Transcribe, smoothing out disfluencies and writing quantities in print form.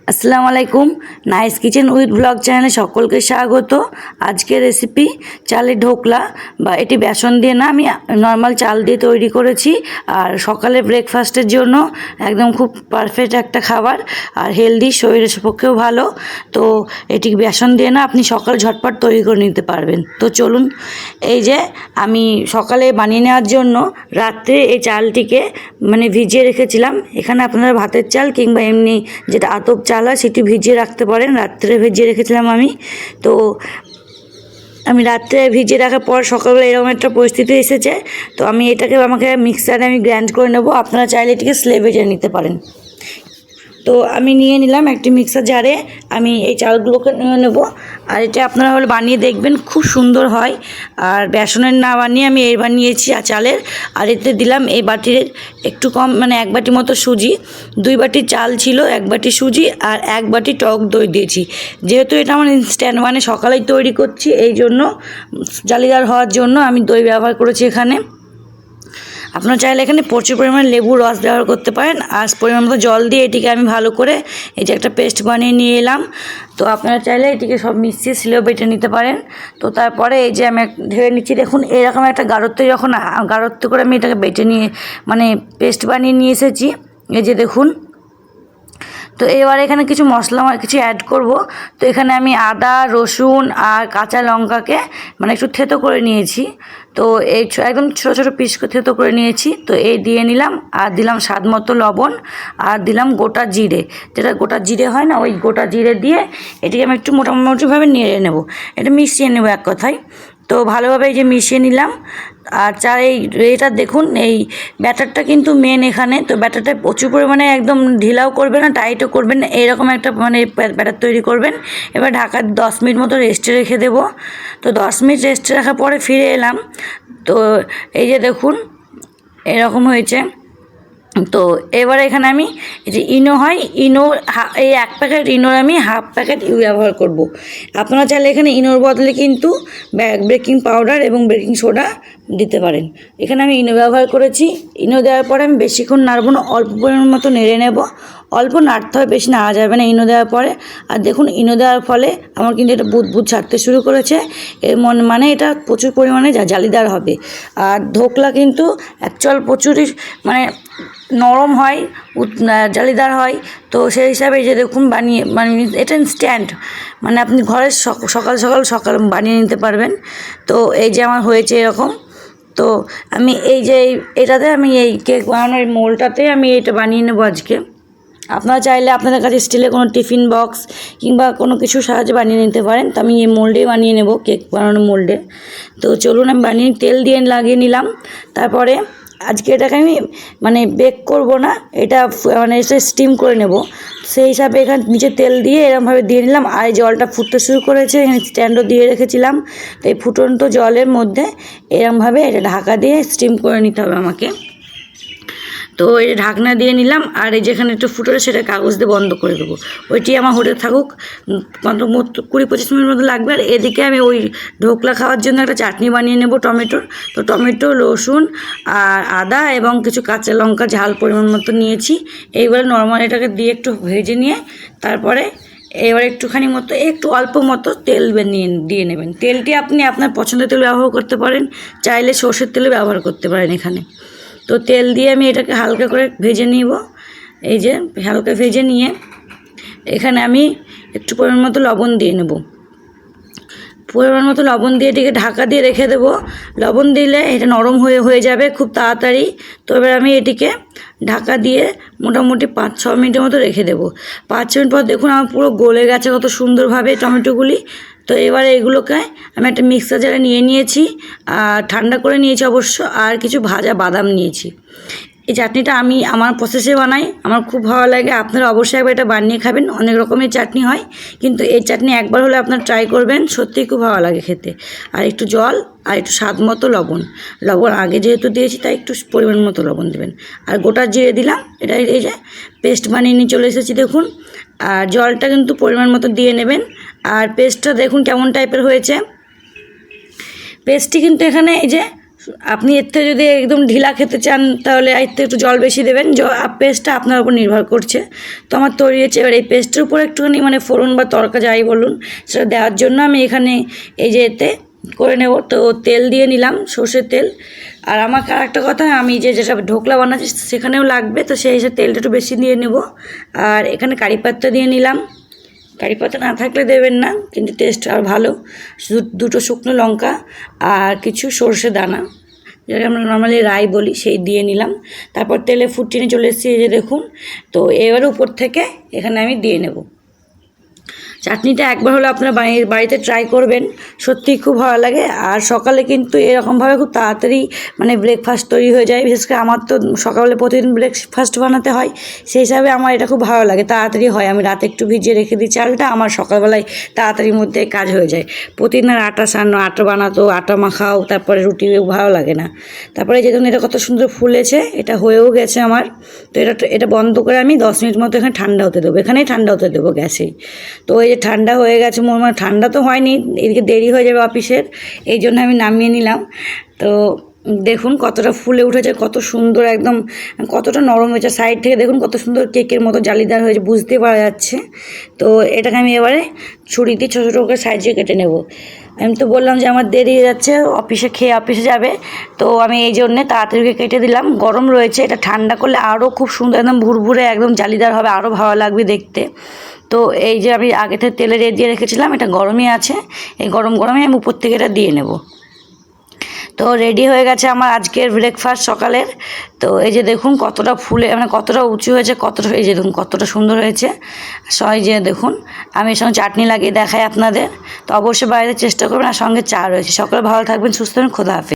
আসসালামু আলাইকুম। Nice kitchen with blog চ্যানেলে সকলকে স্বাগত। আজকের রেসিপি চালের ঢোকলা, বা এটি বেসন দিয়ে না, আমি নর্মাল চাল দিয়ে তৈরি করেছি। আর সকালে ব্রেকফাস্টের জন্য একদম খুব পারফেক্ট একটা খাবার, আর হেলদি, শরীরের পক্ষেও ভালো। তো এটি বেসন দিয়ে না আপনি সকাল ঝটপট তৈরি করে নিতে পারবেন। তো চলুন, এই যে আমি সকালে বানিয়ে নেওয়ার জন্য রাত্রে এই চালটিকে ভিজিয়ে রেখেছিলাম। এখানে আপনারা ভাতের চাল কিংবা এমনি যেটা আতপ চাল হয় সেটি ভিজিয়ে রাখতে পারেন। রাত্রে ভিজিয়ে রেখেছিলাম আমি। তো আমি রাত্রে ভিজিয়ে রাখার পর সকালবেলা এরকম একটা পরিস্থিতি এসেছে। তো আমাকে মিক্সারে গ্রাইন্ড করে নেব। আপনারা চাইলে এটিকে স্লেভে নিতে পারেন। তো আমি নিয়ে নিলাম একটি মিক্সার জারে। আমি এই চালগুলোকে নিয়ে নেব। আর এটা আপনারা হলে বানিয়ে দেখবেন, খুব সুন্দর হয়। আর বেসনের না বানিয়ে আমি এই বানিয়েছি চালের। আর এতে দিলাম এই বাটির একটু কম, 1 বাটি মতো সুজি। 2 বাটি চাল ছিল, 1 বাটি সুজি আর 1 বাটি টক দই দিয়েছি। যেহেতু এটা আমার ইনস্ট্যান্ট, সকালেই তৈরি করছি, এই জন্য জালিদার হওয়ার জন্য আমি দই ব্যবহার করেছি এখানে। আপনারা চাইলে এখানে প্রচুর পরিমাণে লেবুর রস ব্যবহার করতে পারেন। আর পরিমাণ মতো জল দিয়ে এটিকে আমি ভালো করে এই যে একটা পেস্ট বানিয়ে নিয়ে এলাম। তো আপনারা চাইলে এটিকে সব মিশিয়ে শিলেও বেটে নিতে পারেন। তো তারপরে এই যে আমি ঢেলে নিচ্ছি। দেখুন, এরকম একটা গাঢ়ত্ব করে আমি এটাকে বেটে নিয়ে পেস্ট বানিয়ে নিয়ে এসেছি। এই যে দেখুন। তো এবার এখানে কিছু মশলা কিছু অ্যাড করব। তো এখানে আমি আদা, রসুন আর কাঁচা লঙ্কাকে একটু থেতো করে নিয়েছি। তো এই একদম ছোটো ছোটো পিস করে থেতো করে নিয়েছি। তো এই দিয়ে নিলাম, আর দিলাম স্বাদ মতো লবণ, আর দিলাম গোটা জিরে। যেটা গোটা জিরে হয় না, ওই গোটা জিরে দিয়ে এটিকে আমি একটু মোটামুটিভাবে নেড়ে নেব। এটা মিশিয়ে নেব এক কথায়। তো ভালোভাবে এই যে মিশিয়ে নিলাম। আর এটা দেখুন, এই ব্যাটারটা কিন্তু মেন এখানে। তো ব্যাটারটা প্রচুর পরিমাণে একদম ঢিলাও করবেন না, টাইটও করবেন না, এরকম একটা ব্যাটার তৈরি করবেন। এবার ঢাকা 10 মিনিট মতো রেস্টে রেখে দেবো। তো 10 মিনিট রেস্টে রাখার পরে ফিরে এলাম। তো এই যে দেখুন, এরকম হয়েছে। তো এবার এখানে আমি এই যে এই 1 প্যাকেট ইনোর আমি হাফ প্যাকেট ব্যবহার করব। আপনারা চাইলে এখানে ইনোর বদলে কিন্তু বেকিং পাউডার এবং বেকিং সোডা দিতে পারেন। এখানে আমি ইনো ব্যবহার করেছি। ইনো দেওয়ার পরে আমি বেশিক্ষণ নাড়ব না, অল্প পরিমাণ মতো নেড়ে নেব। অল্প নাড়তে হয়, বেশি নাড়া যাবে না ইনো দেওয়ার পরে। আর দেখুন, ইনো দেওয়ার ফলে আমার কিন্তু এটা বুদবুদ ছাড়তে শুরু করেছে। এর এটা প্রচুর পরিমাণে জালিদার হবে। আর ধোকলা কিন্তু অ্যাকচুয়াল প্রচুরই নরম হয়, জালিদার হয়। তো সেই হিসাবে যে দেখুন এটা ইনস্ট্যান্ট, আপনি ঘরে সকাল বানিয়ে নিতে পারবেন। তো এই যে আমার হয়েছে এরকম। তো আমি এটাতে আমি এই কেক বানানোর মোলটাতে আমি এটা বানিয়ে নেবো আজকে। আপনারা চাইলে আপনাদের কাছে স্টিলের কোনো টিফিন বক্স কিংবা কোনো কিছু সাহায্যে বানিয়ে নিতে পারেন। তো আমি এই মোল্ডেই বানিয়ে নেব, কেক বানানোর মোল্ডে। তো চলুন, আমি তেল দিয়ে লাগিয়ে নিলাম। তারপরে আজকে এটাকে আমি বেক করব না, এটা এটা স্টিম করে নেব। সেই হিসাবে এখানে নিচে তেল দিয়ে এরকমভাবে দিয়ে নিলাম। আর জলটা ফুটতে শুরু করেছে, এখানে স্ট্যান্ডও দিয়ে রেখেছিলাম। তো এই ফুটন্ত জলের মধ্যে এরকমভাবে এটা ঢাকা দিয়ে স্টিম করে নিতে হবে আমাকে। তো এই ঢাকনা দিয়ে নিলাম। আর এই যেখানে একটু ফুটোরে সেটা কাগজ দিয়ে বন্ধ করে দেবো। ওইটি আমার হতে থাকুক, 20-25 মিনিট মতো লাগবে। আর এদিকে আমি ওই ঢোকলা খাওয়ার জন্য একটা চাটনি বানিয়ে নেব টমেটোর। তো টমেটো, রসুন আর আদা এবং কিছু কাঁচা লঙ্কা ঝাল পরিমাণ মতো নিয়েছি। এইবারে নর্মাল এটাকে দিয়ে একটু ভেজে নিয়ে তারপরে এবার একটু অল্প মতো তেল দিয়ে নেবেন। তেলটি আপনি আপনার পছন্দের তেল ব্যবহার করতে পারেন, চাইলে সর্ষের তেলও ব্যবহার করতে পারেন এখানে। তো তেল দিয়ে আমি এটাকে হালকা করে ভেজে নিব। এই যে হালকা ভেজে নিয়ে এখানে আমি একটু পরিমাণ মতো লবণ দিয়ে নেব। পরিমাণ মতো লবণ দিয়ে এটিকে ঢাকা দিয়ে রেখে দেবো। লবণ দিলে এটা নরম হয়ে যাবে খুব তাড়াতাড়ি। তো এবার আমি এটিকে ঢাকা দিয়ে মোটামুটি 5-6 মিনিটের মতো রেখে দেবো। 5-6 মিনিট পর দেখুন, আমার পুরো গলে গেছে কত সুন্দরভাবে টমেটোগুলি। তো এবারে এগুলোকে আমি একটা মিক্সার জারে নিয়ে নিয়েছি, আর ঠান্ডা করে নিয়েছি অবশ্য। আর কিছু ভাজা বাদাম নিয়েছি। এই চাটনিটা আমি আমার প্রসেসে বানাই, আমার খুব ভালো লাগে। আপনারা অবশ্যই একবার এটা বানিয়ে খাবেন। অনেক রকমের চাটনি হয়, কিন্তু এই চাটনি একবার হলে আপনারা ট্রাই করবেন, সত্যিই খুব ভালো লাগে খেতে। আর একটু জল আর একটু স্বাদ মতো লবণ আগে যেহেতু দিয়েছি তাই একটু পরিমাণ মতো লবণ দেবেন। আর গোটা জিরে দিলাম। এটা এই যে পেস্ট বানিয়ে নিয়ে চলে এসেছি দেখুন। আর জলটা কিন্তু পরিমাণ মতো দিয়ে নেবেন। আর পেস্টটা দেখুন কেমন টাইপের হয়েছে। পেস্টটি কিন্তু এখানে এই যে আপনি এর থেকে যদি একদম ঢিলা খেতে চান তাহলে এর থেকে একটু জল বেশি দেবেন। পেস্টটা আপনার উপর নির্ভর করছে। তো আমার তৈরি হয়েছে। এবার এই পেস্টের উপর একটুখানি মানে ফোড়ন বা তড়কা যাই বলুন সেটা দেওয়ার জন্য আমি এখানে এই যে এতে করে নেব। তো তেল দিয়ে নিলাম, সর্ষের তেল। আর আমাকে আর একটা কথা, আমি যেটা ঢোকলা বানাচ্ছি সেখানেও লাগবে, তো সেই হিসেবে তেলটা একটু বেশি দিয়ে নেব। আর এখানে কারি পাতা দিয়ে নিলাম। কারি পাতা না থাকলে দেবেন না, কিন্তু টেস্ট আর ভালো। দুটো শুকনো লঙ্কা আর কিছু সর্ষে দানা, যেটা আমরা নর্মালি রাই বলি, সেই দিয়ে নিলাম। তারপর তেলে ফুটিয়ে চলে এসেছি, এই যে দেখুন। তো এবার উপর থেকে এখানে আমি দিয়ে নেব। চাটনিটা একবার হলে আপনারা বাড়িতে ট্রাই করবেন, সত্যিই খুব ভালো লাগে। আর সকালে কিন্তু এরকমভাবে খুব তাড়াতাড়ি মানে ব্রেকফাস্ট তৈরি হয়ে যায়। বিশেষ করে আমার তো সকালে প্রতিদিন ব্রেকফাস্ট বানাতে হয়, সেই হিসাবে আমার এটা খুব ভালো লাগে, তাড়াতাড়ি হয়। আমি রাতে একটু ভিজিয়ে রেখে দিই চালটা, আমার সকালবেলায় তাড়াতাড়ির মধ্যে কাজ হয়ে যায়। প্রতিদিন আর আটা সানো, আটা বানাতো, আটা মাখাও, তারপরে রুটি, ভালো লাগে না। তারপরে যেদিন এটা কত সুন্দর ফুলেছে, এটা হয়েও গেছে আমার। তো এটা বন্ধ করে আমি 10 মিনিট মতো এখানে ঠান্ডা হতে দেবো, এখানেই ঠান্ডা হতে দেবো গ্যাসেই। তো এই যে ঠান্ডা হয়ে গেছে, মানে ঠান্ডা তো হয়নি, এদিকে দেরি হয়ে যাবে অফিসের, এই জন্য আমি নামিয়ে নিলাম। তো দেখুন কতটা ফুলে উঠেছে, কত সুন্দর একদম, কতটা নরম হয়েছে। সাইড থেকে দেখুন কত সুন্দর কেকের মতো জালিদার হয়েছে, বুঝতে পারা যাচ্ছে। তো এটাকে আমি এবারে ছুরি দিয়ে ছোটো ছোটো করে সাইজে কেটে নেব। আমি তো বললাম যে আমার দেরি হয়ে যাচ্ছে, খেয়ে অফিসে যাবে, তো আমি এই জন্যে তাড়াতাড়ি কেটে দিলাম। গরম রয়েছে, এটা ঠান্ডা করলে আরও খুব সুন্দর, একদম ভুরভুরে একদম জালিদার হবে, আরও ভালো লাগবে দেখতে। তো এই যে আমি আগে থেকে তেলে দিয়ে রেখেছিলাম, এটা গরমই আছে, এই গরমে আমি উপর থেকে এটা দিয়ে নেব। তো রেডি হয়ে গেছে আমার আজকের ব্রেকফাস্ট সকালের। তো এই যে দেখুন কতটা ফুলে, মানে কতটা উঁচু হয়েছে, কতটা, এই যে দেখুন কতটা সুন্দর হয়েছে। সবাই যে দেখুন, আমি এর সঙ্গে চাটনি লাগিয়ে দেখাই আপনাদের। তো অবশ্যই বাইরে চেষ্টা করবেন, আর সঙ্গে চা রয়েছে। সকলে ভালো থাকবেন, সুস্থ থাকবেন, খোদা হাফেজ।